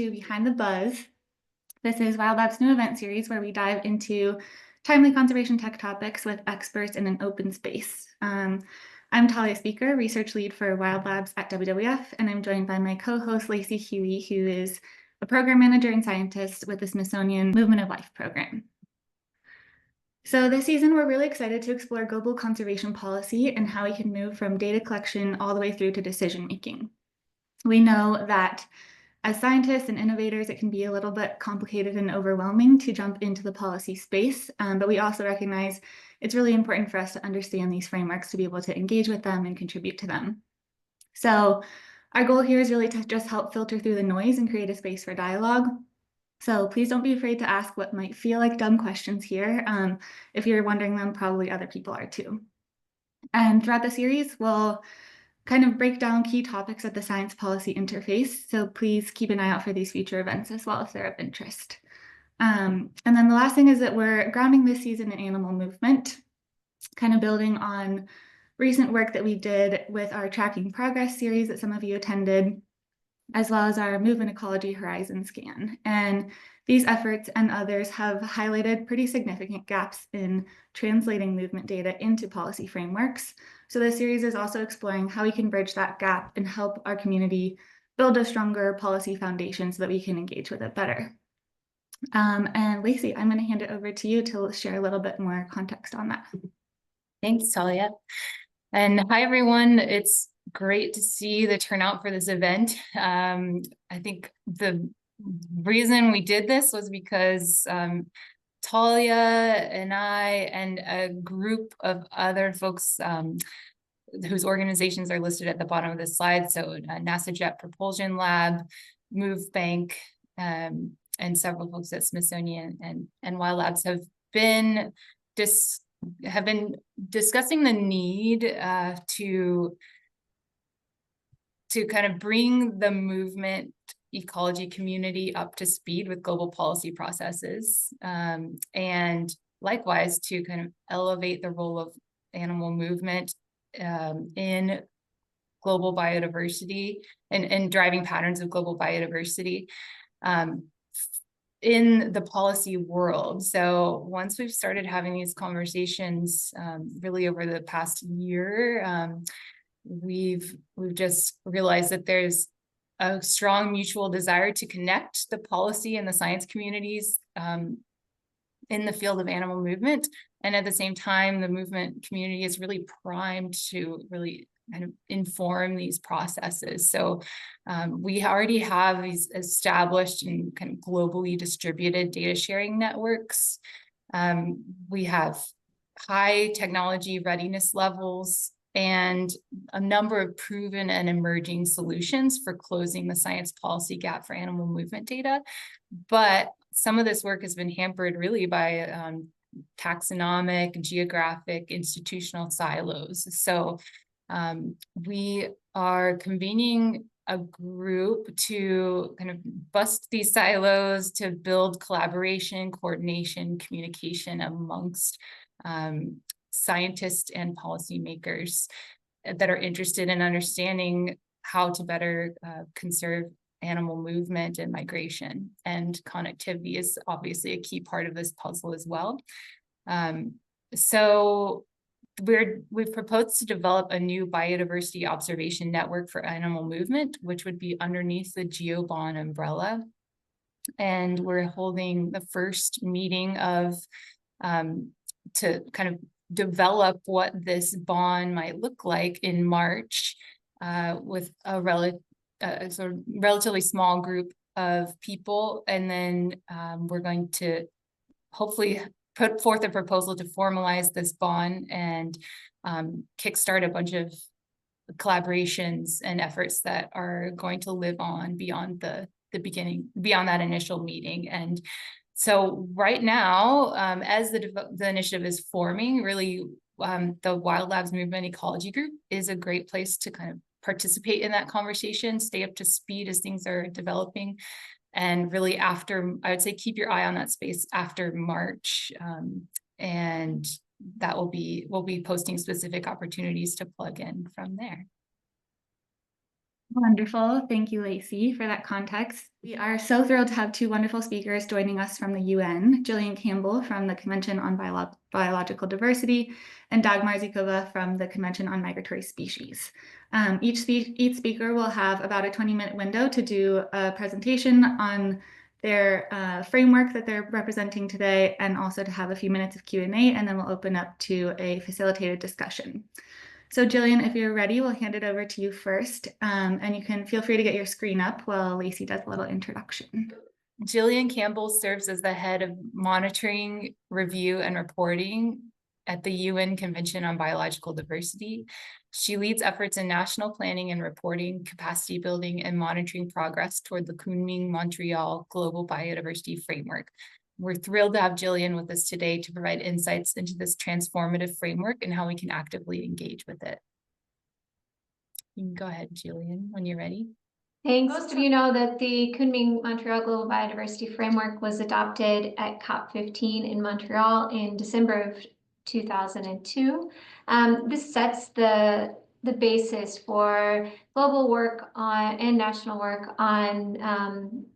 to Behind the Buzz. This is WildLabs' new event series where we dive into timely conservation tech topics with experts in an open space. I'm Talia Speaker, research lead for WildLabs at WWF, and I'm joined by my co-host Lacey Huey, who is a program manager and scientist with the Smithsonian Movement of Life program. So this season, we're really excited to explore global conservation policy and how we can move from data collection all the way through to decision making. We know that as scientists and innovators, it can be a little bit complicated and overwhelming to jump into the policy space, but we also recognize it's really important for us to understand these frameworks to be able to engage with them and contribute to them. So our goal here is really to just help filter through the noise and create a space for dialogue. So please don't be afraid to ask what might feel like dumb questions here. If you're wondering them, probably other people are too. And throughout the series, we'll kind of break down key topics at the science policy interface. So please keep an eye out for these future events as well if they're of interest. And then the last thing is that we're grounding this season in animal movement, kind of building on recent work that we did with our Tracking Progress series that some of you attended, as well as our Movement Ecology Horizon Scan. And these efforts and others have highlighted pretty significant gaps in translating movement data into policy frameworks. So this series is also exploring how we can bridge that gap and help our community build a stronger policy foundation so that we can engage with it better. And Lacey, I'm going to hand it over to you to share a little bit more context on that. Thanks, Talia. And hi, everyone. It's great to see the turnout for this event. I think the reason we did this was because Talia and I and a group of other folks whose organizations are listed at the bottom of this slide, so NASA Jet Propulsion Lab, Move Bank, and several folks at Smithsonian and WildLabs have been discussing the need to kind of bring the movement ecology community up to speed with global policy processes, and likewise to kind of elevate the role of animal movement in global biodiversity and driving patterns of global biodiversity in the policy world. So once we've started having these conversations really over the past year, we've just realized that there's a strong mutual desire to connect the policy and the science communities in the field of animal movement. And at the same time, the movement community is really primed to really kind of inform these processes. So we already have these established and kind of globally distributed data sharing networks. We have high technology readiness levels and a number of proven and emerging solutions for closing the science policy gap for animal movement data. But some of this work has been hampered really by taxonomic, geographic, institutional silos. So we are convening a group to kind of bust these silos, to build collaboration, coordination, communication amongst scientists and policymakers that are interested in understanding how to better conserve animal movement and migration. And connectivity is obviously a key part of this puzzle as well. So we've proposed to develop a new biodiversity observation network for animal movement, which would be underneath the GeoBond umbrella. And we're holding the first meeting of to kind of develop what this bond might look like in March with a sort of relatively small group of people. And then we're going to hopefully put forth a proposal to formalize this bond and kickstart a bunch of collaborations and efforts that are going to live on beyond the beginning, beyond that initial meeting. And so right now, as the initiative is forming, really the WildLabs Movement Ecology Group is a great place to kind of participate in that conversation, stay up to speed as things are developing. And really after, I would say, keep your eye on that space after March. And that we'll be posting specific opportunities to plug in from there. Wonderful. Thank you, Lacey, for that context. We are so thrilled to have two wonderful speakers joining us from the UN, Jillian Campbell from the Convention on Biological Diversity, and Dagmar Zikova from the Convention on Migratory Species. Each speaker will have about a 20-minute window to do a presentation on their framework that they're representing today, and also to have a few minutes of Q&A, and then we'll open up to a facilitated discussion. So Jillian, if you're ready, we'll hand it over to you first, and you can feel free to get your screen up while Lacey does a little introduction. Jillian Campbell serves as the head of monitoring, review, and reporting at the UN Convention on Biological Diversity. She leads efforts in national planning and reporting, capacity building, and monitoring progress toward the Kunming-Montreal Global Biodiversity Framework. We're thrilled to have Jillian with us today to provide insights into this transformative framework and how we can actively engage with it. You can go ahead, Jillian, when you're ready. Thanks. Most of you know that the Kunming-Montreal Global Biodiversity Framework was adopted at COP15 in Montreal in December of 2002. This sets the basis for global work on and national work on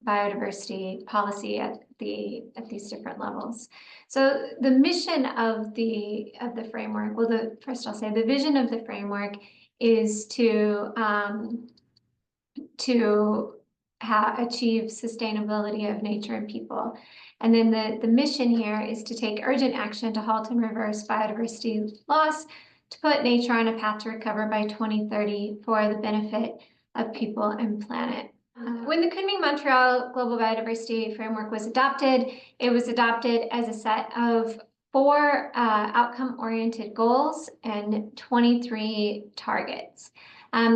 biodiversity policy at these different levels. So the mission of the framework, well, first I'll say the vision of the framework is to achieve sustainability of nature and people. And then the mission here is to take urgent action to halt and reverse biodiversity loss, to put nature on a path to recover by 2030 for the benefit of people and planet. When the Kunming-Montreal Global Biodiversity Framework was adopted, it was adopted as a set of 4 outcome-oriented goals and 23 targets.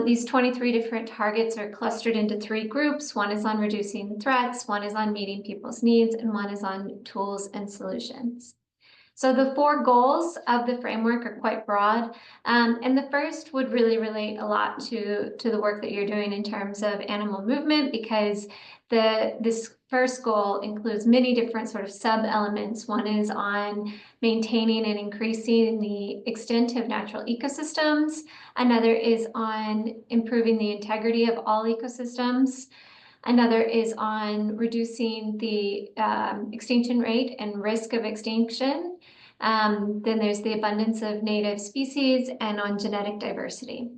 These 23 different targets are clustered into 3 groups. One is on reducing threats, one is on meeting people's needs, and one is on tools and solutions. So the 4 goals of the framework are quite broad, and the first would really relate a lot to the work that you're doing in terms of animal movement, because this first goal includes many different sort of sub-elements. One is on maintaining and increasing the extent of natural ecosystems. Another is on improving the integrity of all ecosystems. Another is on reducing the extinction rate and risk of extinction. Then there's the abundance of native species and on genetic diversity.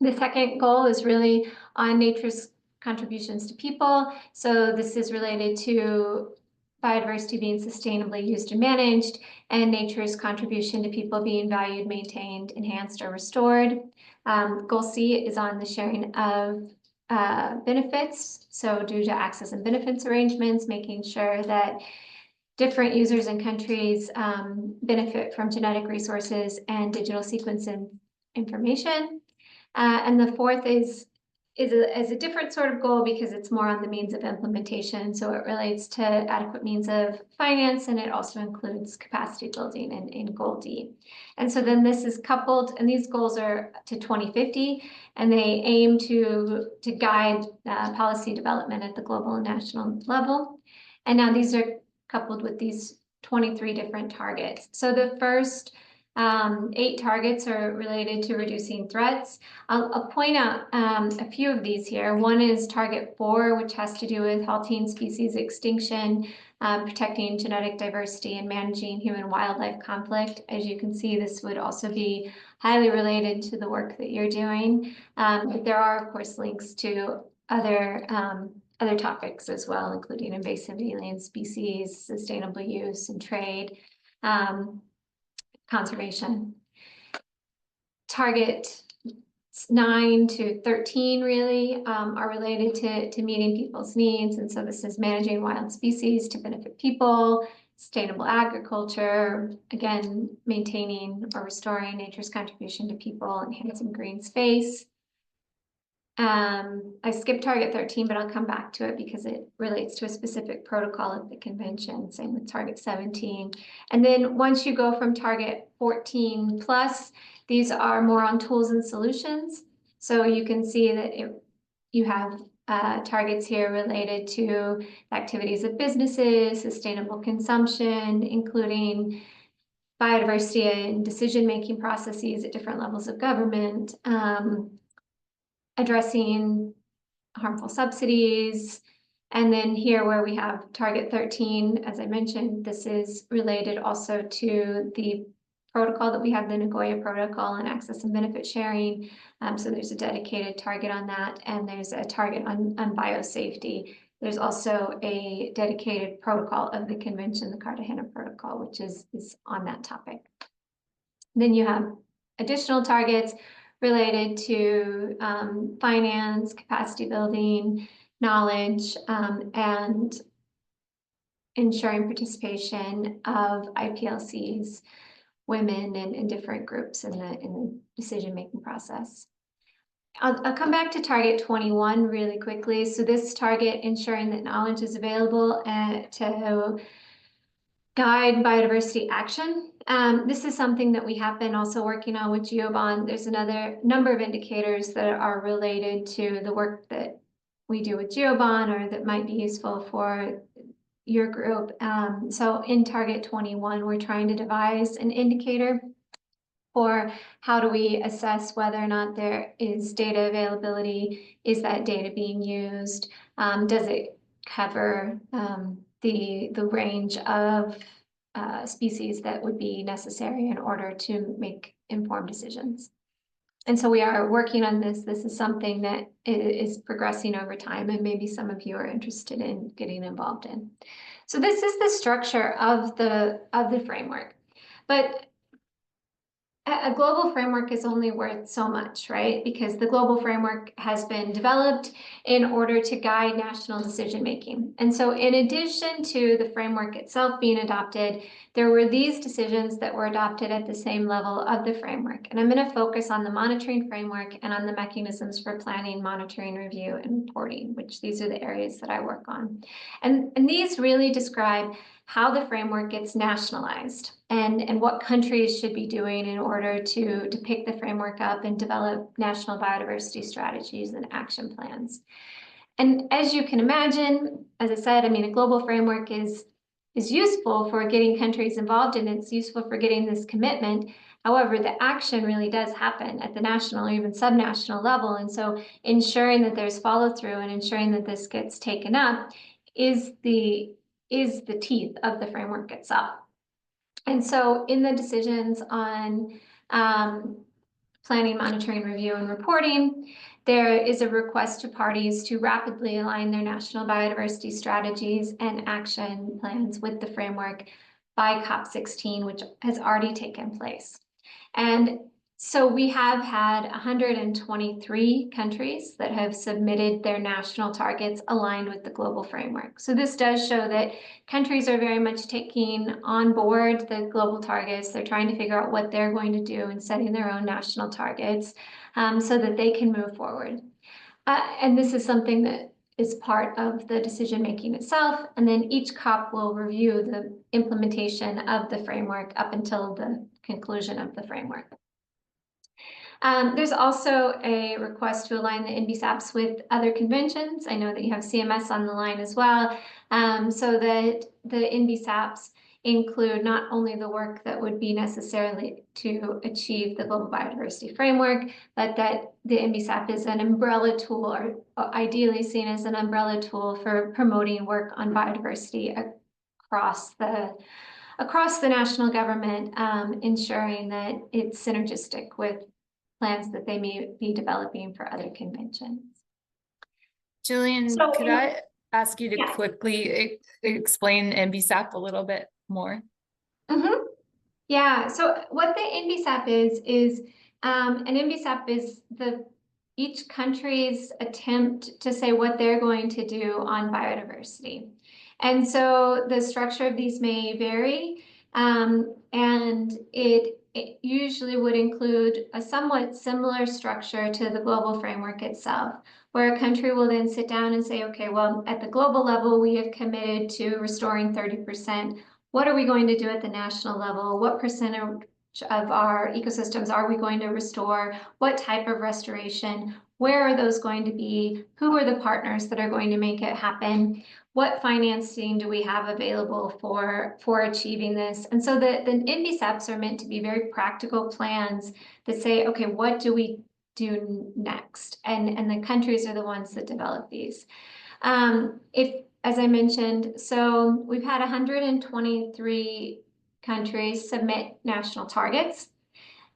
The second goal is really on nature's contributions to people. So this is related to biodiversity being sustainably used and managed, and nature's contribution to people being valued, maintained, enhanced, or restored. Goal C is on the sharing of benefits. So due to access and benefits arrangements, making sure that different users and countries benefit from genetic resources and digital sequencing information. And the fourth is a different sort of goal because it's more on the means of implementation. So it relates to adequate means of finance, and it also includes capacity building in goal D. And so then this is coupled, and these goals are to 2050, and they aim to guide policy development at the global and national level. And now these are coupled with these 23 different targets. So the first 8 targets are related to reducing threats. I'll point out a few of these here. One is target 4, which has to do with halting species extinction, protecting genetic diversity, and managing human-wildlife conflict. As you can see, this would also be highly related to the work that you're doing. But there are, of course, links to other topics as well, including invasive alien species, sustainable use and trade, conservation. Target 9 to 13 really are related to meeting people's needs. And so this is managing wild species to benefit people, sustainable agriculture, again, maintaining or restoring nature's contribution to people, enhancing green space. I skipped target 13, but I'll come back to it because it relates to a specific protocol of the convention. Same with target 17. And then once you go from target 14 plus, these are more on tools and solutions. So you can see that you have targets here related to activities of businesses, sustainable consumption, including biodiversity and decision-making processes at different levels of government, addressing harmful subsidies. And then here where we have target 13, as I mentioned, this is related also to the protocol that we have, the Nagoya Protocol and access and benefit sharing. So there's a dedicated target on that, and there's a target on biosafety. There's also a dedicated protocol of the convention, the Cartagena Protocol, which is on that topic. Then you have additional targets related to finance, capacity building, knowledge, and ensuring participation of IPLCs, women, and different groups in the decision-making process. I'll come back to target 21 really quickly. So this target, ensuring that knowledge is available to guide biodiversity action. This is something that we have been also working on with GeoBond. There's another number of indicators that are related to the work that we do with GeoBond or that might be useful for your group. So in target 21, we're trying to devise an indicator for how do we assess whether or not there is data availability? Is that data being used? Does it cover the range of species that would be necessary in order to make informed decisions? And so we are working on this. This is something that is progressing over time, and maybe some of you are interested in getting involved in. So this is the structure of the framework. But a global framework is only worth so much, right? Because the global framework has been developed in order to guide national decision making. And so in addition to the framework itself being adopted, there were these decisions that were adopted at the same level of the framework. And I'm going to focus on the monitoring framework and on the mechanisms for planning, monitoring, review, and reporting, which these are the areas that I work on. And these really describe how the framework gets nationalized and what countries should be doing in order to pick the framework up and develop national biodiversity strategies and action plans. And as you can imagine, as I said, I mean, a global framework is useful for getting countries involved, and it's useful for getting this commitment. However, the action really does happen at the national or even subnational level. And so ensuring that there's follow through and ensuring that this gets taken up is the teeth of the framework itself. And so in the decisions on planning, monitoring, review, and reporting, there is a request to parties to rapidly align their national biodiversity strategies and action plans with the framework by COP16, which has already taken place. And so we have had 123 countries that have submitted their national targets aligned with the global framework. So this does show that countries are very much taking on board the global targets. They're trying to figure out what they're going to do and setting their own national targets so that they can move forward. And this is something that is part of the decision-making itself. And then each COP will review the implementation of the framework up until the conclusion of the framework. There's also a request to align the NBSAPs with other conventions. I know that you have CMS on the line as well, so that the NBSAPs include not only the work that would be necessarily to achieve the Global Biodiversity Framework, but that the NBSAP is an umbrella tool, or ideally seen as an umbrella tool for promoting work on biodiversity across the national government, ensuring that it's synergistic with plans that they may be developing for other conventions. Jillian, So, could I ask you to yeah. quickly explain NBSAP a little bit more? Mm-hmm. Yeah, so what the NBSAP is an NBSAP is each country's attempt to say what they're going to do on biodiversity. And so the structure of these may vary, and it usually would include a somewhat similar structure to the global framework itself, where a country will then sit down and say, okay, well, at the global level, we have committed to restoring 30%. What are we going to do at the national level? What percentage of our ecosystems are we going to restore? What type of restoration? Where are those going to be? Who are the partners that are going to make it happen? What financing do we have available for achieving this? And so the NBSAPs are meant to be very practical plans that say, okay, what do we do next. And the countries are the ones that develop these. As I mentioned, so we've had 123 countries submit national targets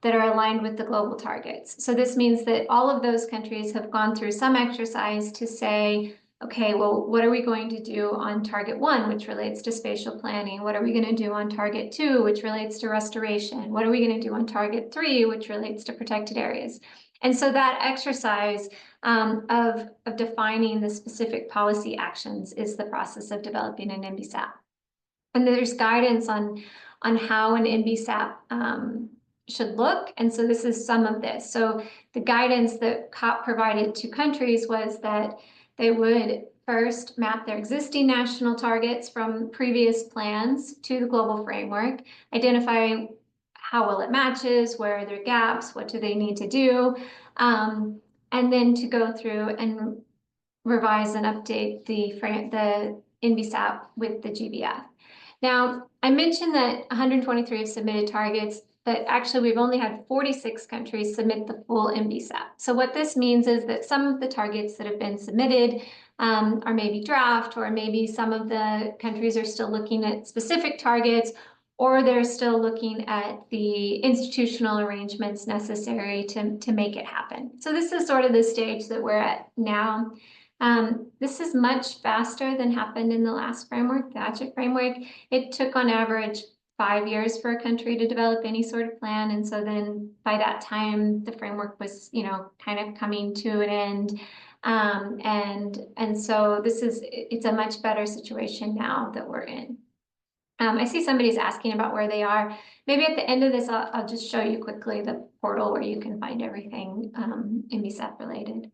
that are aligned with the global targets. So this means that all of those countries have gone through some exercise to say, okay, well, what are we going to do on target 1, which relates to spatial planning? What are we going to do on target 2, which relates to restoration? What are we going to do on target 3, which relates to protected areas? And so that exercise of defining the specific policy actions is the process of developing an NBSAP. And there's guidance on how an NBSAP should look. And so this is some of this. So the guidance that COP provided to countries was that they would first map their existing national targets from previous plans to the global framework, identify how well it matches, where are their gaps, what do they need to do, and then to go through and revise and update the NBSAP with the GBF. Now, I mentioned that 123 have submitted targets, but actually we've only had 46 countries submit the full NBSAP. So what this means is that some of the targets that have been submitted are maybe draft, or maybe some of the countries are still looking at specific targets, or they're still looking at the institutional arrangements necessary to make it happen. So this is sort of the stage that we're at now. This is much faster than happened in the last framework, the ACHIP framework. It took on average 5 years for a country to develop any sort of plan. And so then by that time, the framework was, kind of coming to an end. And so it's a much better situation now that we're in. I see somebody's asking about where they are. Maybe at the end of this, I'll just show you quickly the portal where you can find everything NBSAP related.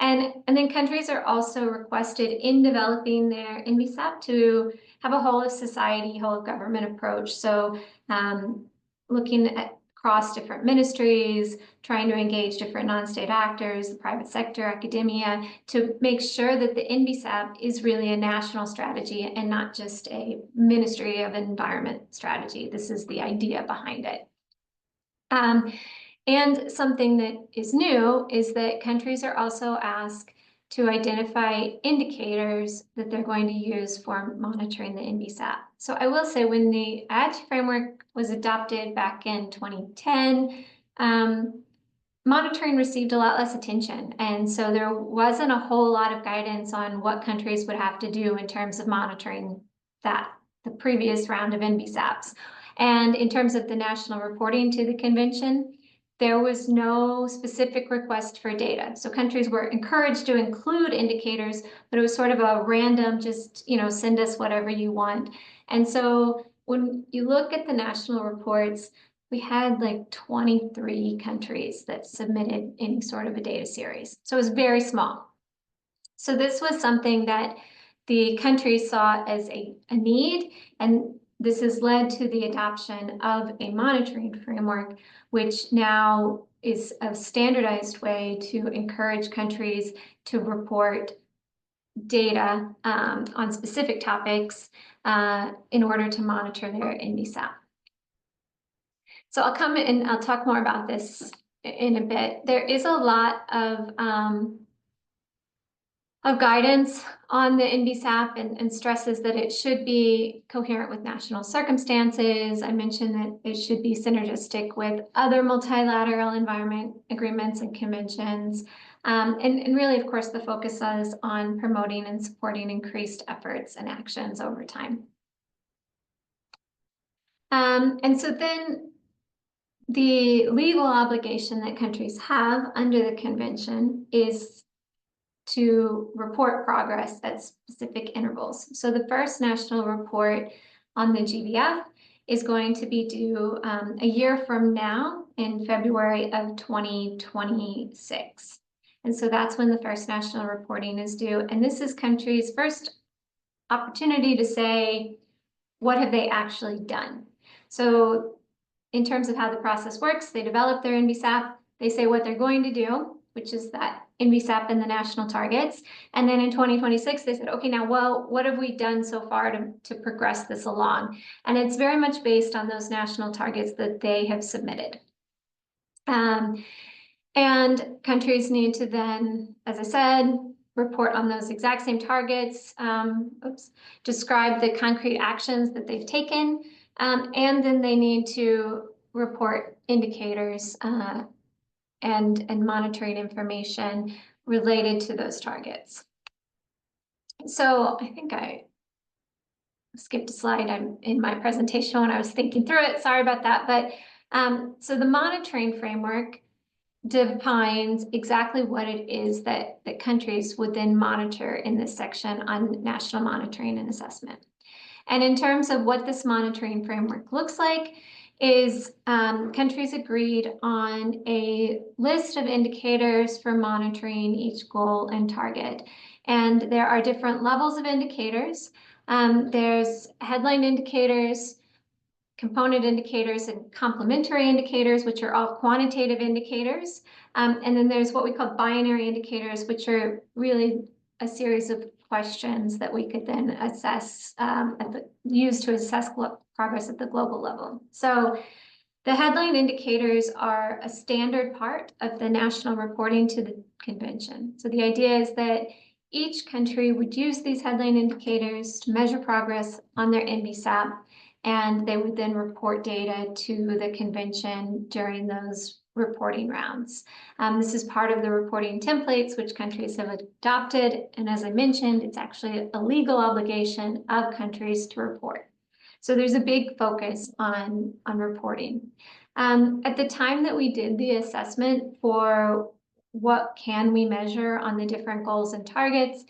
And then countries are also requested in developing their NBSAP to have a whole of society, whole of government approach. So looking at across different ministries, trying to engage different non-state actors, the private sector, academia, to make sure that the NBSAP is really a national strategy and not just a Ministry of Environment strategy. This is the idea behind it. And something that is new is that countries are also asked to identify indicators that they're going to use for monitoring the NBSAP. So I will say when the ACHIP framework was adopted back in 2010, monitoring received a lot less attention. And so there wasn't a whole lot of guidance on what countries would have to do in terms of monitoring the previous round of NBSAPs. And in terms of the national reporting to the convention, there was no specific request for data. So countries were encouraged to include indicators, but it was sort of a random, just, send us whatever you want. And so when you look at the national reports, we had like 23 countries that submitted any sort of a data series. So it was very small. So this was something that the countries saw as a need, and this has led to the adoption of a monitoring framework, which now is a standardized way to encourage countries to report data on specific topics in order to monitor their NBSAP. So I'll come and I'll talk more about this in a bit. There is a lot of guidance on the NBSAP and stresses that it should be coherent with national circumstances. I mentioned that it should be synergistic with other multilateral environment agreements and conventions. And really, of course, the focus is on promoting and supporting increased efforts and actions over time. And so then the legal obligation that countries have under the convention is to report progress at specific intervals. So the first national report on the GBF is going to be due a year from now in February of 2026. And so that's when the first national reporting is due. And this is countries' first opportunity to say, what have they actually done? So in terms of how the process works, they develop their NBSAP, they say what they're going to do, which is that NBSAP and the national targets. And then in 2026, they said, okay, now, well, what have we done so far to progress this along? And it's very much based on those national targets that they have submitted. And And countries need to then, as I said, report on those exact same targets, describe the concrete actions that they've taken, and then they need to report indicators and monitoring information related to those targets. So I think I skipped a slide. I'm in my presentation when I was thinking through it. Sorry about that. But so the monitoring framework defines exactly what it is that countries would then monitor in this section on national monitoring and assessment. And in terms of what this monitoring framework looks like, is countries agreed on a list of indicators for monitoring each goal and target. And there are different levels of indicators. There's headline indicators, component indicators, and complementary indicators, which are all quantitative indicators. And then there's what we call binary indicators, which are really a series of questions that we could then assess, use to assess progress at the global level. So the headline indicators are a standard part of the national reporting to the convention. So the idea is that each country would use these headline indicators to measure progress on their NBSAP, and they would then report data to the convention during those reporting rounds. This is part of the reporting templates which countries have adopted, and as I mentioned, it's actually a legal obligation of countries to report. So there's a big focus on reporting. At the time that we did the assessment for what can we measure on the different goals and targets,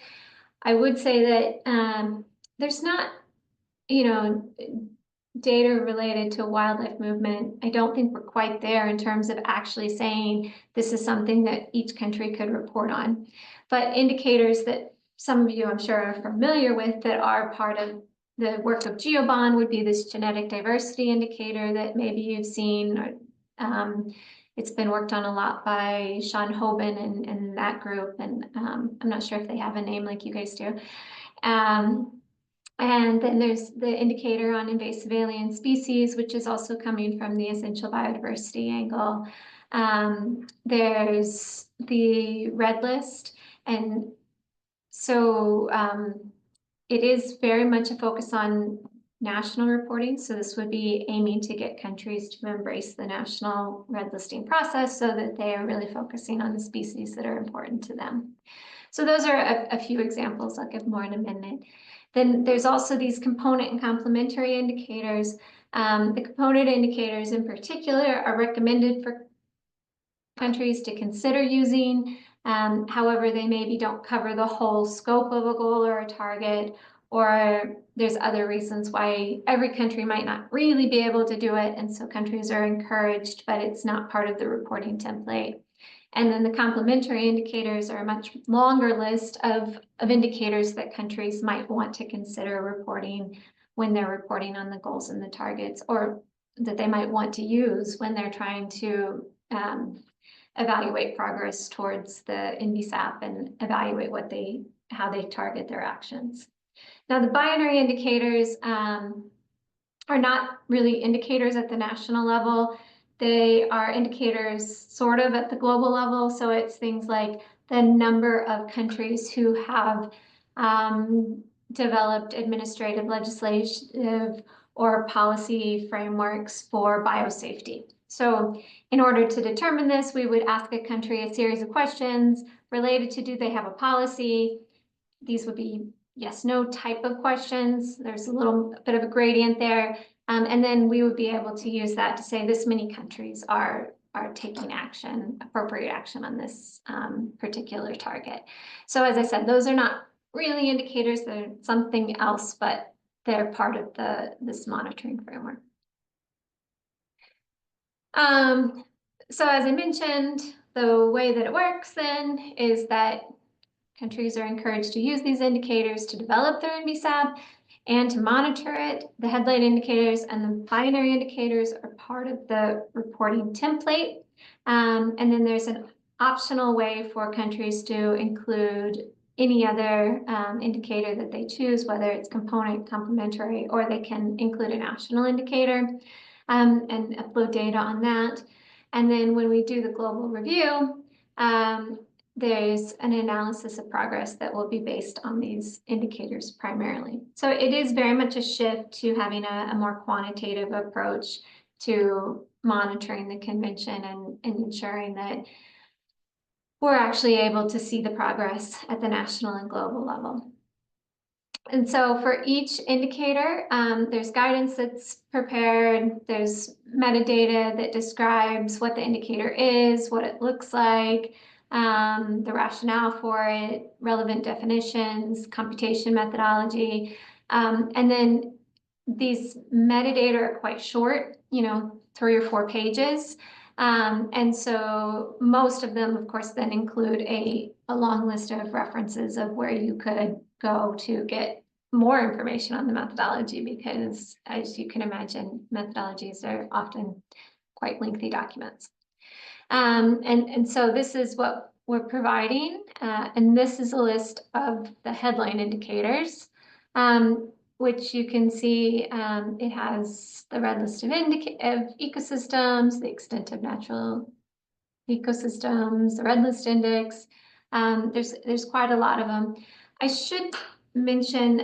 I would say that there's not, data related to wildlife movement. I don't think we're quite there in terms of actually saying this is something that each country could report on. But indicators that some of you, I'm sure, are familiar with that are part of the work of GeoBond would be this genetic diversity indicator that maybe you've seen. It's been worked on a lot by Sean Hoban and that group, and I'm not sure if they have a name like you guys do. And then there's the indicator on invasive alien species, which is also coming from the essential biodiversity angle. There's the red list, and so it is very much a focus on national reporting. So this would be aiming to get countries to embrace the national red listing process so that they are really focusing on the species that are important to them. So those are a few examples. I'll give more in a minute. Then there's also these component and complementary indicators. The component indicators in particular are recommended for countries to consider using. However, they maybe don't cover the whole scope of a goal or a target, or there's other reasons why every country might not really be able to do it. And so countries are encouraged, but it's not part of the reporting template. And then the complementary indicators are a much longer list of indicators that countries might want to consider reporting when they're reporting on the goals and the targets, or that they might want to use when they're trying to evaluate progress towards the NBSAP and evaluate how they target their actions. Now, the binary indicators are not really indicators at the national level. They are indicators sort of at the global level. So it's things like the number of countries who have developed administrative, legislative, or policy frameworks for biosafety. So in order to determine this, we would ask a country a series of questions related to, do they have a policy? These would be yes, no type of questions. There's a little bit of a gradient there. And then we would be able to use that to say this many countries are taking action, appropriate action on this particular target. So as I said, those are not really indicators, they're something else, but they're part of this monitoring framework. So as I mentioned, the way that it works then is that countries are encouraged to use these indicators to develop their NBSAP and to monitor it. The headline indicators and the binary indicators are part of the reporting template. And then there's an optional way for countries to include any other indicator that they choose, whether it's component, complementary, or they can include a national indicator and upload data on that. And then when we do the global review, there's an analysis of progress that will be based on these indicators primarily. So it is very much a shift to having a more quantitative approach to monitoring the convention and ensuring that we're actually able to see the progress at the national and global level. And so for each indicator, there's guidance that's prepared, there's metadata that describes what the indicator is, what it looks like, the rationale for it, relevant definitions, computation methodology. And then these metadata are quite short, 3 or 4 pages. And so most of them, of course, then include a long list of references of where you could go to get more information on the methodology, because as you can imagine, methodologies are often quite lengthy documents. And so this is what we're providing, and this is a list of the headline indicators, which you can see. It has the red list of ecosystems, the extent of natural ecosystems, the red list index. There's quite a lot of them. I should mention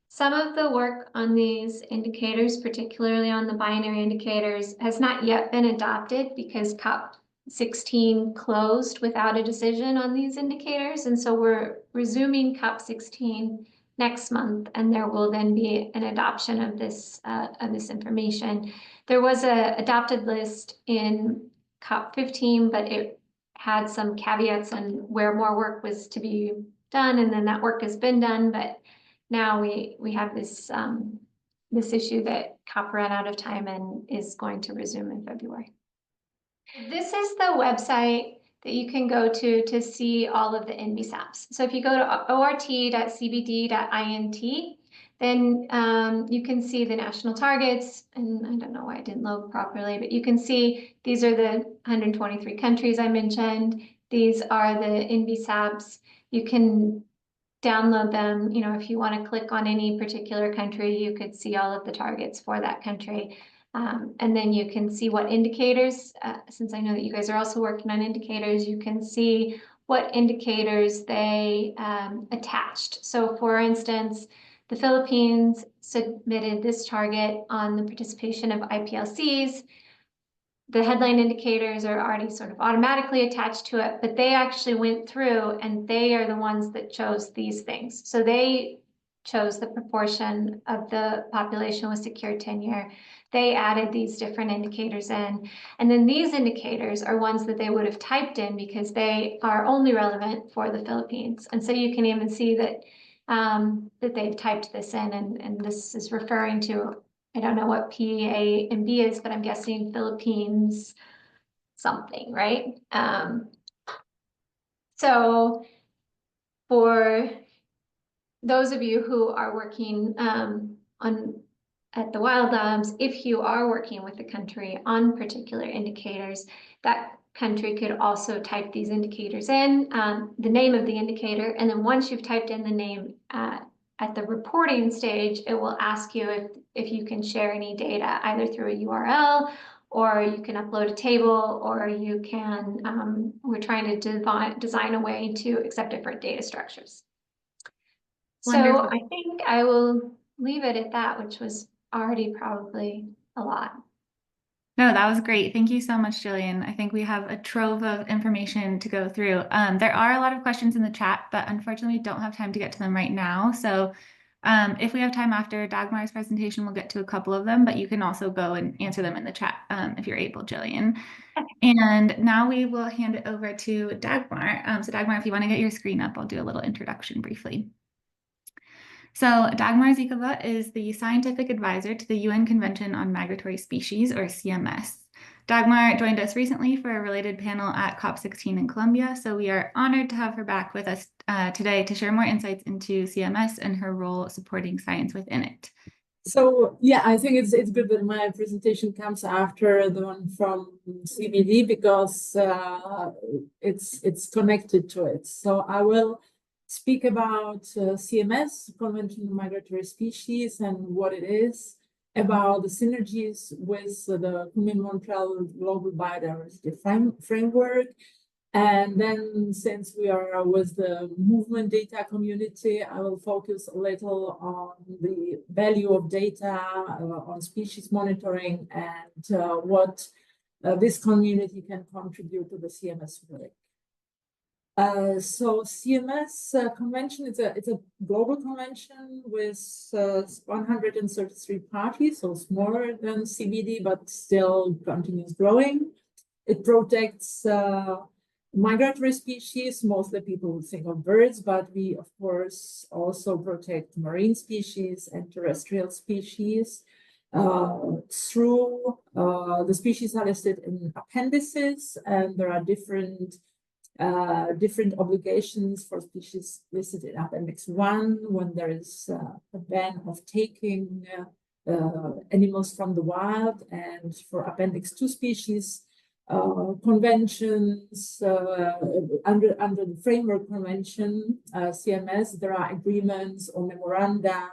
some of the work on these indicators, particularly on the binary indicators, has not yet been adopted because COP16 closed without a decision on these indicators. And so we're resuming COP16 next month, and there will then be an adoption of this information. There was a adopted list in COP15, but it had some caveats on where more work was to be done, and then that work has been done. But now we have this this issue that COP ran out of time and is going to resume in February. This is the website that you can go to see all of the NBSAPs. So if you go to ort.cbd.int, then you can see the national targets, and I don't know why it didn't load properly, but you can see these are the 123 countries I mentioned. These are the NBSAPs. You can download them. If you want to click on any particular country, you could see all of the targets for that country. And then you can see what indicators, since I know that you guys are also working on indicators, you can see what indicators they attached. So for instance, the Philippines submitted this target on the participation of IPLCs. The headline indicators are already sort of automatically attached to it, but they actually went through and they are the ones that chose these things. So they chose the proportion of the population with secure tenure. They added these different indicators in. And then these indicators are ones that they would have typed in because they are only relevant for the Philippines. And so you can even see that that they've typed this in, and this is referring to, I don't know what P, A, and B is, but I'm guessing Philippines something, right? So for those of you who are working at the Wild Labs, if you are working with the country on particular indicators, that country could also type these indicators in, the name of the indicator, and then once you've typed in the name at the reporting stage, it will ask you if you can share any data, either through a URL, or you can upload a table, or you can, we're trying to design a way to accept different data structures. Wonderful. So I think I will leave it at that, which was already probably a lot. No, that was great. Thank you so much, Jillian. I think we have a trove of information to go through. There are a lot of questions in the chat, but unfortunately we don't have time to get to them right now. So if we have time after Dagmar's presentation, we'll get to a couple of them, but you can also go and answer them in the chat if you're able, Jillian. And now we will hand it over to Dagmar. So Dagmar, if you want to get your screen up, I'll do a little introduction briefly. So Dagmar Zikova is the scientific advisor to the UN Convention on Migratory Species, or CMS. Dagmar joined us recently for a related panel at COP16 in Colombia, so we are honored to have her back with us today to share more insights into CMS and her role supporting science within it. So yeah, I think it's good that my presentation comes after the one from CBD because it's connected to it. So I will speak about CMS, Convention on Migratory Species, and what it is, about the synergies with the Montreal Global Biodiversity Framework. And then, since we are with the movement data community, I will focus a little on the value of data, on species monitoring, and what this community can contribute to the CMS work. So CMS convention, it's a global convention with 133 parties, so smaller than CBD, but still continues growing. It protects migratory species. Mostly people would think of birds, but we of course also protect marine species and terrestrial species. Through the species are listed in appendices, and there are different obligations for species listed in Appendix 1 when there is a ban of taking animals from the wild, and for Appendix 2 species, conventions under the Framework Convention, CMS, there are agreements or memoranda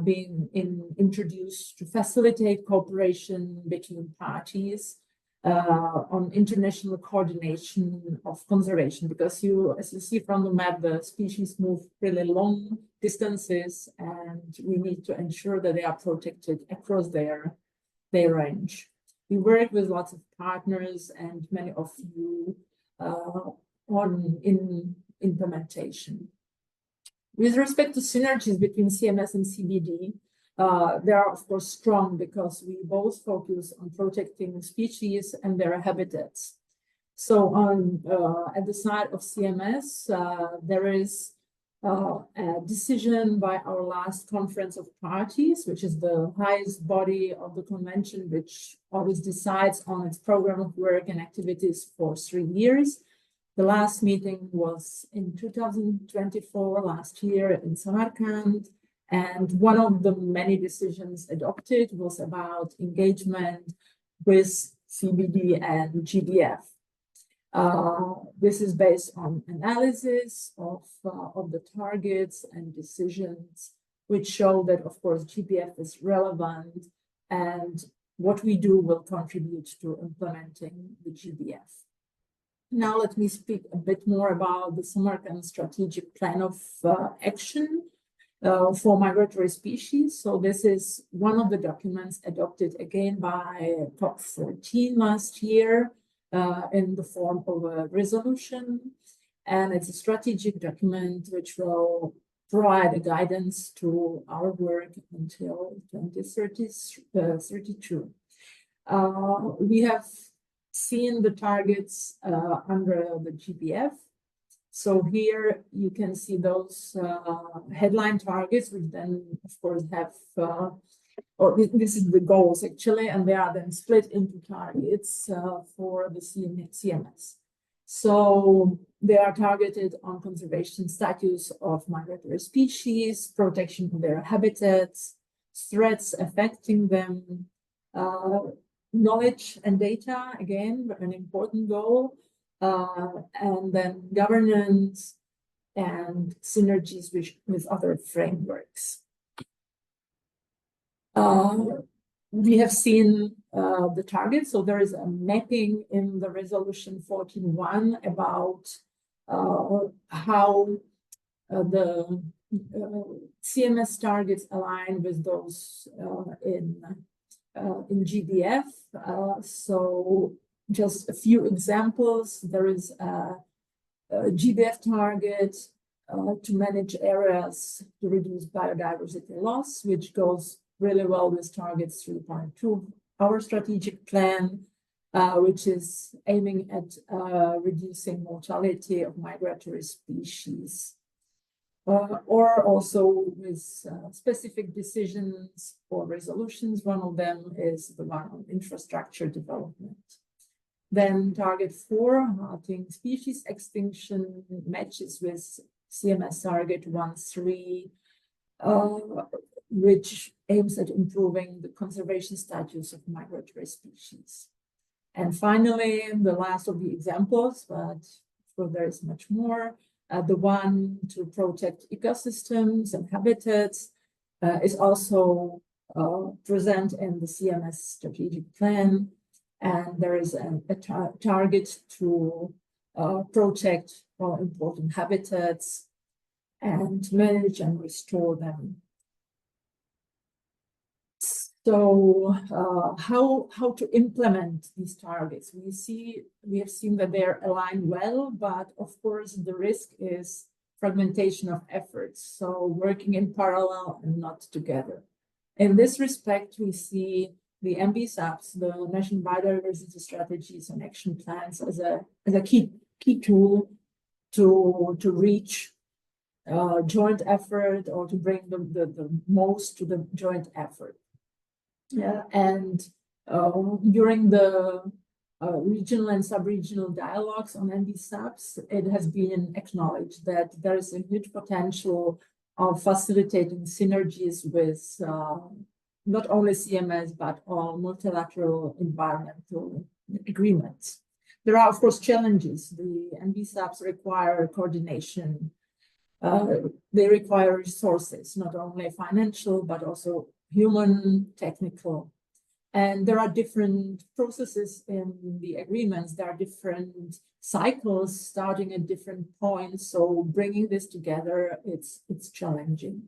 being introduced to facilitate cooperation between parties on international coordination of conservation, because as you see from the map, the species move really long distances, and we need to ensure that they are protected across their range. We work with lots of partners and many of you in implementation. With respect to synergies between CMS and CBD, they are of course strong because we both focus on protecting species and their habitats. So at the side of CMS, there is a decision by our last conference of parties, which is the highest body of the convention, which always decides on its program of work and activities for 3 years. The last meeting was in 2024, last year in Samarkand. And one of the many decisions adopted was about engagement with CBD and GBF. This is based on analysis of the targets and decisions, which show that, of course, GBF is relevant and what we do will contribute to implementing the GBF. Now, let me speak a bit more about the Samarkand Strategic Plan of Action for migratory species. So this is one of the documents adopted again by COP14 last year in the form of a resolution. And it's a strategic document which will provide a guidance to our work until 2032. We have seen the targets under the GBF. So here you can see those headline targets, which then, of course, have, this is the goals actually, and they are then split into targets for the CMS. So they are targeted on conservation status of migratory species, protection of their habitats, threats affecting them, knowledge and data, again, an important goal, and then governance and synergies with other frameworks. We have seen the targets, so there is a mapping in the resolution 14.1 about how the CMS targets align with those in GBF. So just a few examples. There is a GBF target to manage areas to reduce biodiversity loss, which goes really well with targets 3.2, our strategic plan, which is aiming at reducing mortality of migratory species. Or also with specific decisions or resolutions. One of them is the one on infrastructure development. Then target 4, halting species extinction, matches with CMS target 1.3, which aims at improving the conservation status of migratory species. And finally, the last of the examples, but there is much more, the one to protect ecosystems and habitats is also present in the CMS strategic plan, and there is a target to protect all important habitats and manage and restore them. So how to implement these targets? We have seen that they're aligned well, but of course the risk is fragmentation of efforts, so working in parallel and not together. In this respect, we see the MBSAPs, the National Biodiversity Strategies and Action Plans, as a key tool to reach joint effort, or to bring the most to the joint effort. Yeah, and during the regional and sub-regional dialogues on MBSAPs, it has been acknowledged that there is a huge potential of facilitating synergies with not only CMS, but all multilateral environmental agreements. There are, of course, challenges. The MBSAPs require coordination. They require resources, not only financial, but also human, technical. And there are different processes in the agreements. There are different cycles starting at different points. So bringing this together, it's challenging.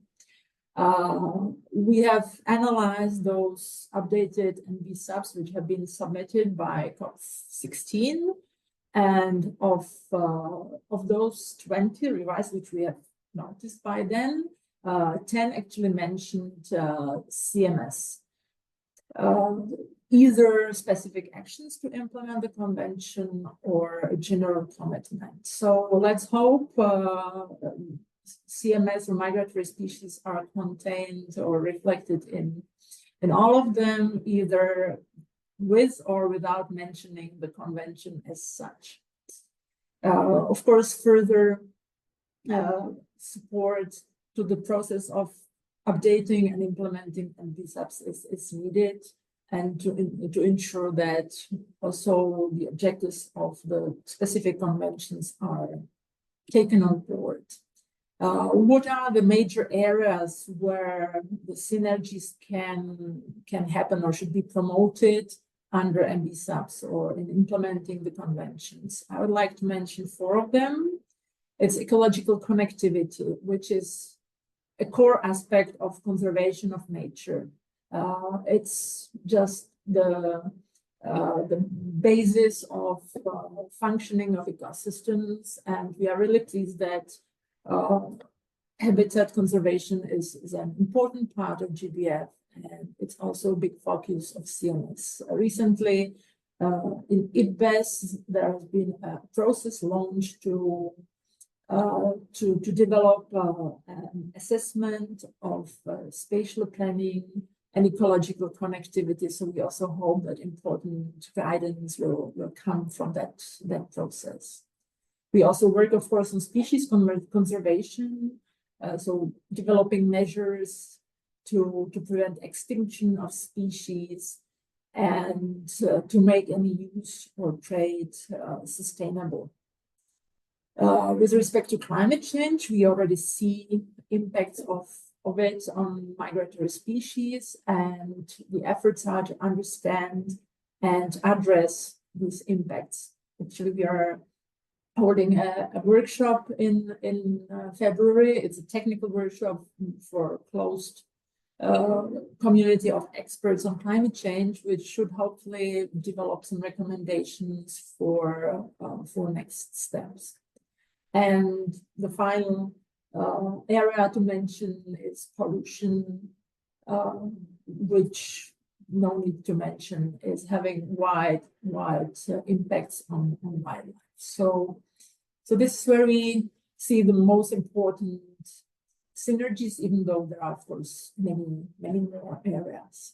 We have analyzed those updated MBSAPs which have been submitted by COP16, and of those 20 revised, which we have noticed by then, 10 actually mentioned CMS. Either specific actions to implement the convention or a general commitment. So let's hope CMS or migratory species are contained or reflected in all of them, either with or without mentioning the convention as such. Of course, further support to the process of updating and implementing MBSAPs is needed, and to ensure that also the objectives of the specific conventions are taken on board. What are the major areas where the synergies can happen or should be promoted under MBSAPs or in implementing the conventions? I would like to mention 4 of them. It's ecological connectivity, which is a core aspect of conservation of nature. It's just the basis of functioning of ecosystems, and we are really pleased that habitat conservation is an important part of GBF, and it's also a big focus of CMS. Recently, in IPBES, there has been a process launched to develop an assessment of spatial planning and ecological connectivity. So we also hope that important guidance will come from that process. We also work, of course, on species conservation, so developing measures to prevent extinction of species and to make any use or trade sustainable. With respect to climate change, we already see impacts of it on migratory species, and the efforts are to understand and address these impacts. Actually, we are holding a workshop in February. It's a technical workshop for closed community of experts on climate change, which should hopefully develop some recommendations for next steps. And the final area to mention is pollution, which no need to mention is having wide impacts on wildlife. So this is where we see the most important synergies, even though there are, of course, many more areas.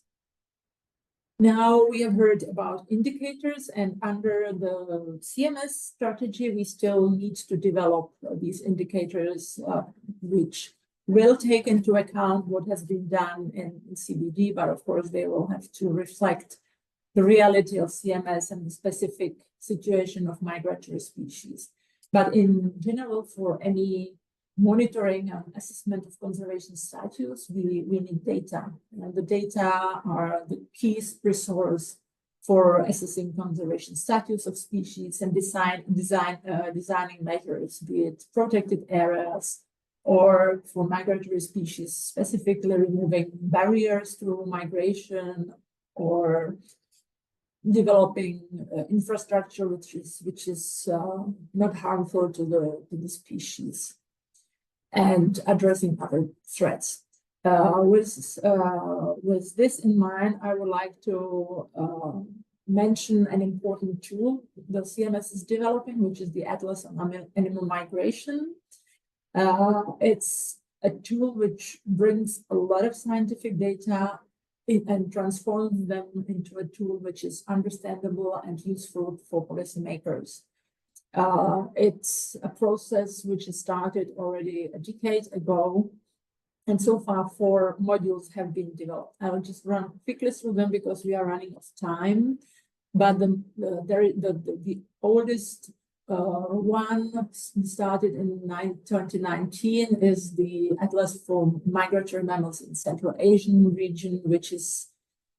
Now we have heard about indicators, and under the CMS strategy, we still need to develop these indicators, which will take into account what has been done in CBD, but of course they will have to reflect the reality of CMS and the specific situation of migratory species. But in general, for any monitoring and assessment of conservation status, we need data. And the data are the key resource for assessing conservation status of species and designing measures, be it protected areas or for migratory species, specifically removing barriers to migration or developing infrastructure which is not harmful to the species, and addressing other threats. With this in mind, I would like to mention an important tool the CMS is developing, which is the Atlas on Animal Migration. It's a tool which brings a lot of scientific data and transforms them into a tool which is understandable and useful for policymakers. It's a process which is started already a decade ago, and so far 4 modules have been developed. I will just run quickly through them because we are running out of time. But the oldest one started in 2019 is the Atlas for Migratory Mammals in Central Asian region, which is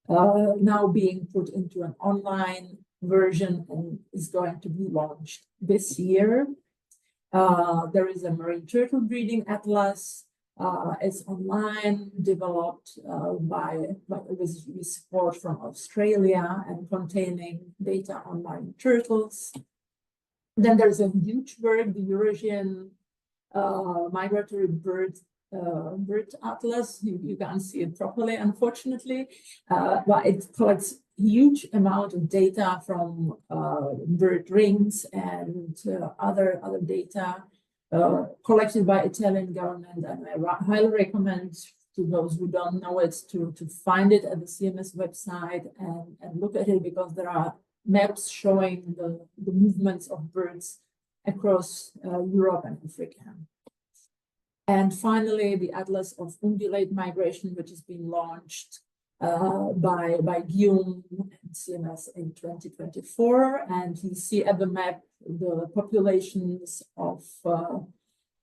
now being put into an online version and is going to be launched this year. There is a marine turtle breeding atlas. It's online, developed with support from Australia and containing data on marine turtles. Then there's a huge work, the Eurasian Migratory Bird Atlas. You can't see it properly, unfortunately, but it collects huge amount of data from bird rings and other data collected by Italian government, and I highly recommend to those who don't know it to find it at the CMS website and look at it, because there are maps showing the movements of birds across Europe and Africa. And finally, the Atlas of Ungulate Migration, which has been launched by Guillaume and CMS in 2024. And you see at the map the populations of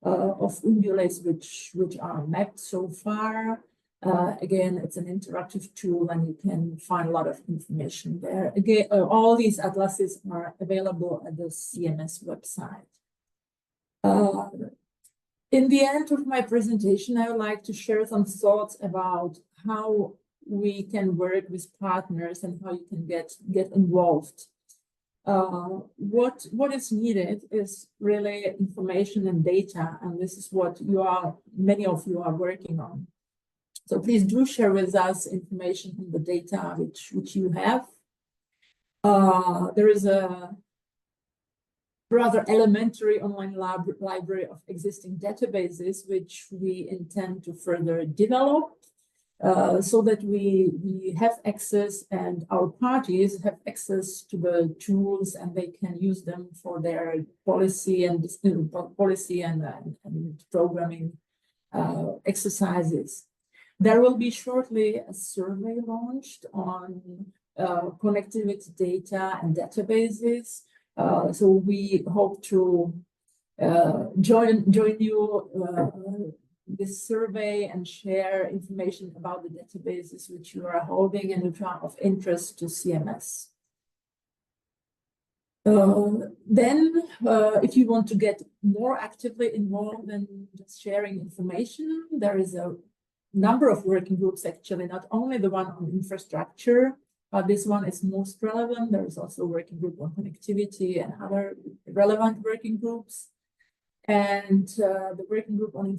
ungulates which are mapped so far. Again, it's an interactive tool and you can find a lot of information there. Again, all these atlases are available at the CMS website. In the end of my presentation, I would like to share some thoughts about how we can work with partners and how you can get involved. What is needed is really information and data, and this is what many of you are working on. So please do share with us information on the data which you have. There is a rather elementary online library of existing databases, which we intend to further develop so that we have access and our parties have access to the tools and they can use them for their policy and programming exercises. There will be shortly a survey launched on connectivity data and databases. So we hope to join you this survey and share information about the databases which you are holding and which are of interest to CMS. Then, if you want to get more actively involved in just sharing information, there is a number of working groups, actually, not only the one on infrastructure, but this one is most relevant. There is also a working group on connectivity and other relevant working groups. And the working group on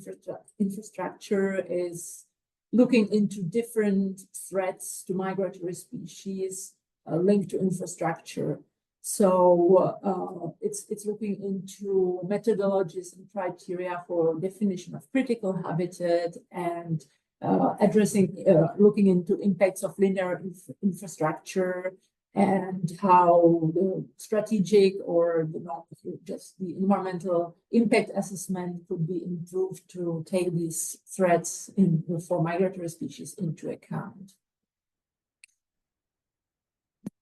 infrastructure is looking into different threats to migratory species linked to infrastructure. So it's looking into methodologies and criteria for definition of critical habitat and looking into impacts of linear infrastructure and how the strategic or just the environmental impact assessment could be improved to take these threats for migratory species into account.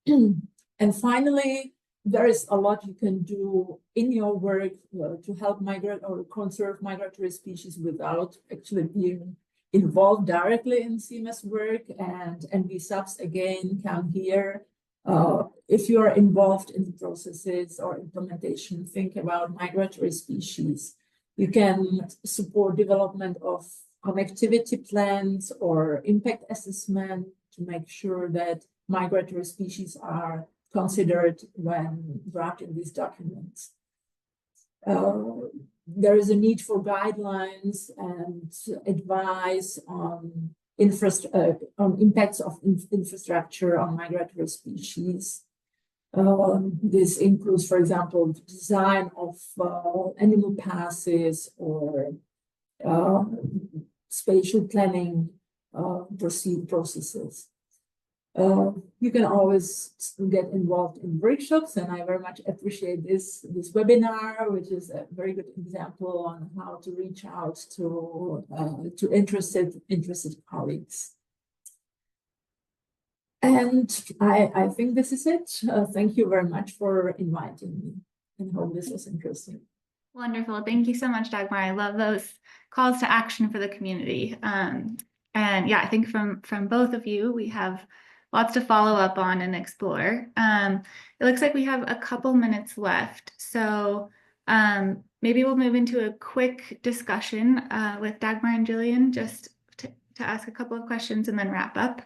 And finally, there is a lot you can do in your work to help migrate or conserve migratory species without actually being involved directly in CMS work, and NV subs again come here. If you are involved in the processes or implementation, think about migratory species. You can support development of connectivity plans or impact assessment to make sure that migratory species are considered when drafting these documents. There is a need for guidelines and advice on impacts of infrastructure on migratory species. This includes, for example, the design of animal passes or spatial planning processes. You can always get involved in workshops, and I very much appreciate this webinar, which is a very good example on how to reach out to interested colleagues. And I think this is it. Thank you very much for inviting me, and hope this was interesting. Wonderful. Thank you so much, Dagmar. I love those calls to action for the community. And yeah, I think from both of you, we have lots to follow up on and explore. It looks like we have a couple minutes left. So maybe we'll move into a quick discussion with Dagmar and Jillian, just to ask a couple of questions and then wrap up.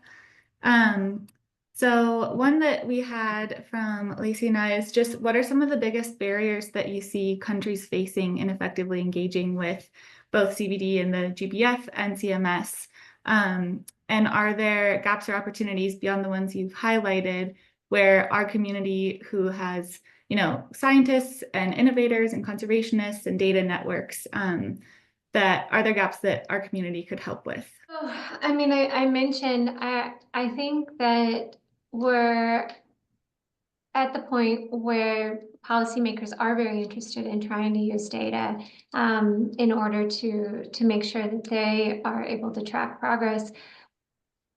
So one that we had from Lacey and I is just, what are some of the biggest barriers that you see countries facing in effectively engaging with both CBD and the GBF and CMS? And are there gaps or opportunities beyond the ones you've highlighted where our community, who has, scientists and innovators and conservationists and data networks, that are there gaps that our community could help with? Oh, I mean, I mentioned, I think that we're at the point where policymakers are very interested in trying to use data in order to make sure that they are able to track progress.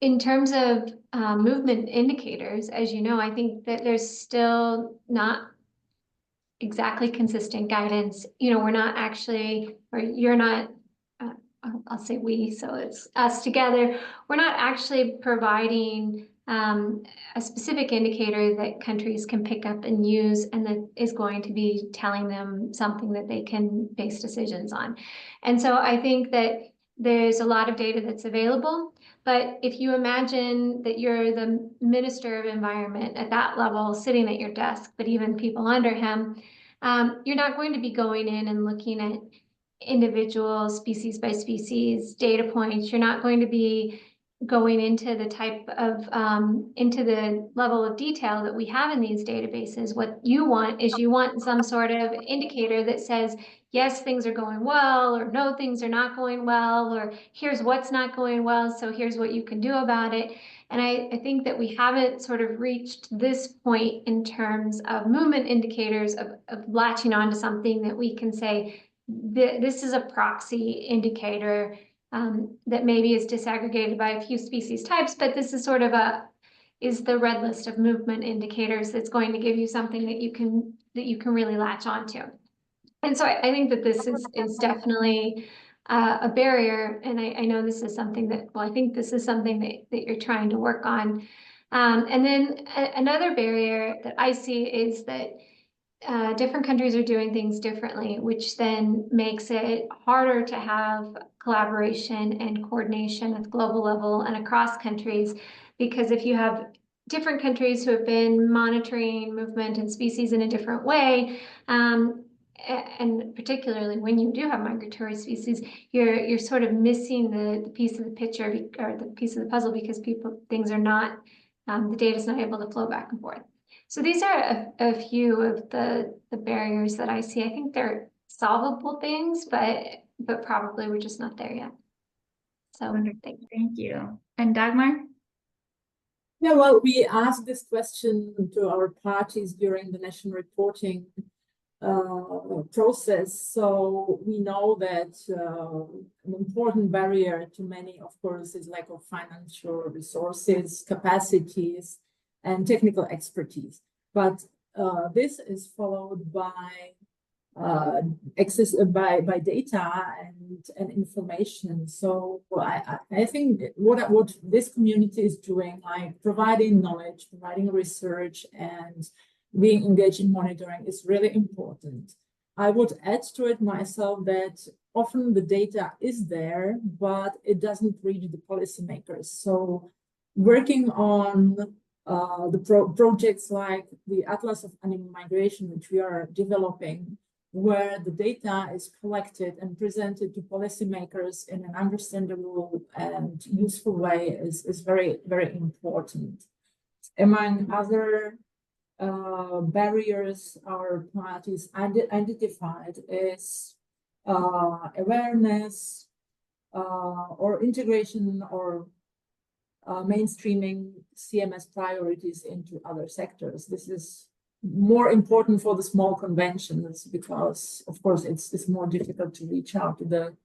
In terms of movement indicators, as you know, I think that there's still not exactly consistent guidance. We're not actually, or you're not, I'll say we, so it's us together. We're not actually providing a specific indicator that countries can pick up and use, and that is going to be telling them something that they can base decisions on. And so I think that there's a lot of data that's available, but if you imagine that you're the Minister of Environment at that level, sitting at your desk, but even people under him, you're not going to be going in and looking at individual species by species data points. You're not going to be going into the type of into the level of detail that we have in these databases. What you want is some sort of indicator that says, yes, things are going well, or no, things are not going well, or here's what's not going well, so here's what you can do about it. And I think that we haven't sort of reached this point in terms of movement indicators of latching onto something that we can say, this is a proxy indicator that maybe is disaggregated by a few species types, but this is sort of is the red list of movement indicators that's going to give you something that you can really latch onto. And so I think that this is definitely a barrier, and I know this is something that, I think this is something that you're trying to work on. And then another barrier that I see is that different countries are doing things differently, which then makes it harder to have collaboration and coordination at the global level and across countries. Because if you have different countries who have been monitoring movement and species in a different way, and particularly when you do have migratory species, you're sort of missing the piece of the picture or the piece of the puzzle, because things are not, the data is not able to flow back and forth. So these are a few of the barriers that I see. I think they're solvable things, but probably we're just not there yet. So thank you. And Dagmar? Yeah, well, we asked this question to our parties during the national reporting process. So we know that an important barrier to many, of course, is lack of financial resources, capacities, and technical expertise. But this is followed by access by data and information. So I think what this community is doing, like providing knowledge, providing research, and being engaged in monitoring is really important. I would add to it myself that often the data is there, but it doesn't reach the policymakers. So working on the projects like the Atlas of Animal Migration, which we are developing, where the data is collected and presented to policymakers in an understandable and useful way is very, very important. Among other barriers our parties identified is awareness or integration or mainstreaming CMS priorities into other sectors. This is more important for the small conventions because, of course, it's more difficult to reach out to the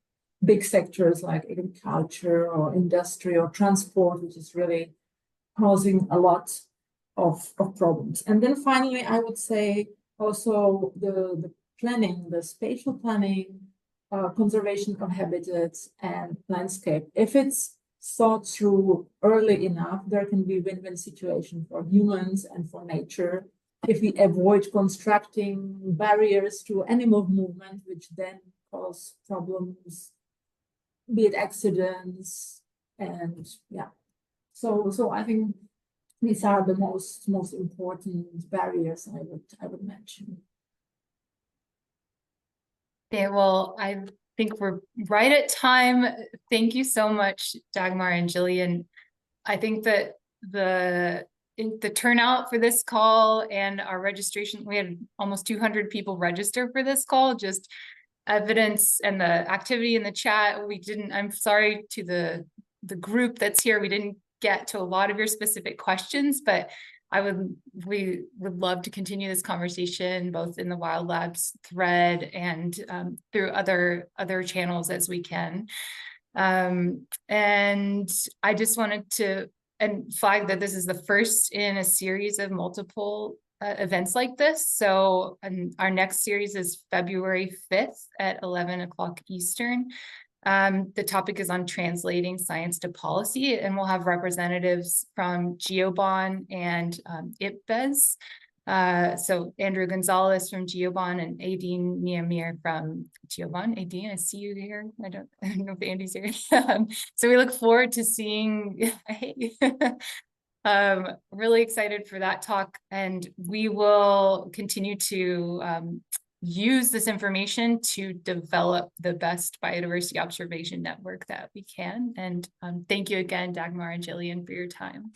big sectors like agriculture or industry or transport, which is really causing a lot of problems. And then finally, I would say also the planning, the spatial planning, conservation of habitats and landscape. If it's thought through early enough, there can be win-win situation for humans and for nature. If we avoid constructing barriers to animal movement, which then cause problems, be it accidents, and yeah. So I think these are the most important barriers I would mention. Okay, well, I think we're right at time. Thank you so much, Dagmar and Jillian. I think that the turnout for this call and our registration, we had almost 200 people register for this call, just evidence and the activity in the chat. I'm sorry to the group that's here, we didn't get to a lot of your specific questions, but we would love to continue this conversation both in the Wild Labs thread and through other channels as we can. And I just wanted to flag that this is the first in a series of multiple events like this. So our next series is February 5th at 11 o'clock Eastern. The topic is on translating science to policy, and we'll have representatives from GeoBon and IPBES. So Andrew Gonzalez from GeoBon and Aideen Niamir from GeoBon. Aideen, I see you here. I don't know if Andy's here. So we look forward to seeing. Really excited for that talk, and we will continue to use this information to develop the best biodiversity observation network that we can. And thank you again, Dagmar and Jillian, for your time.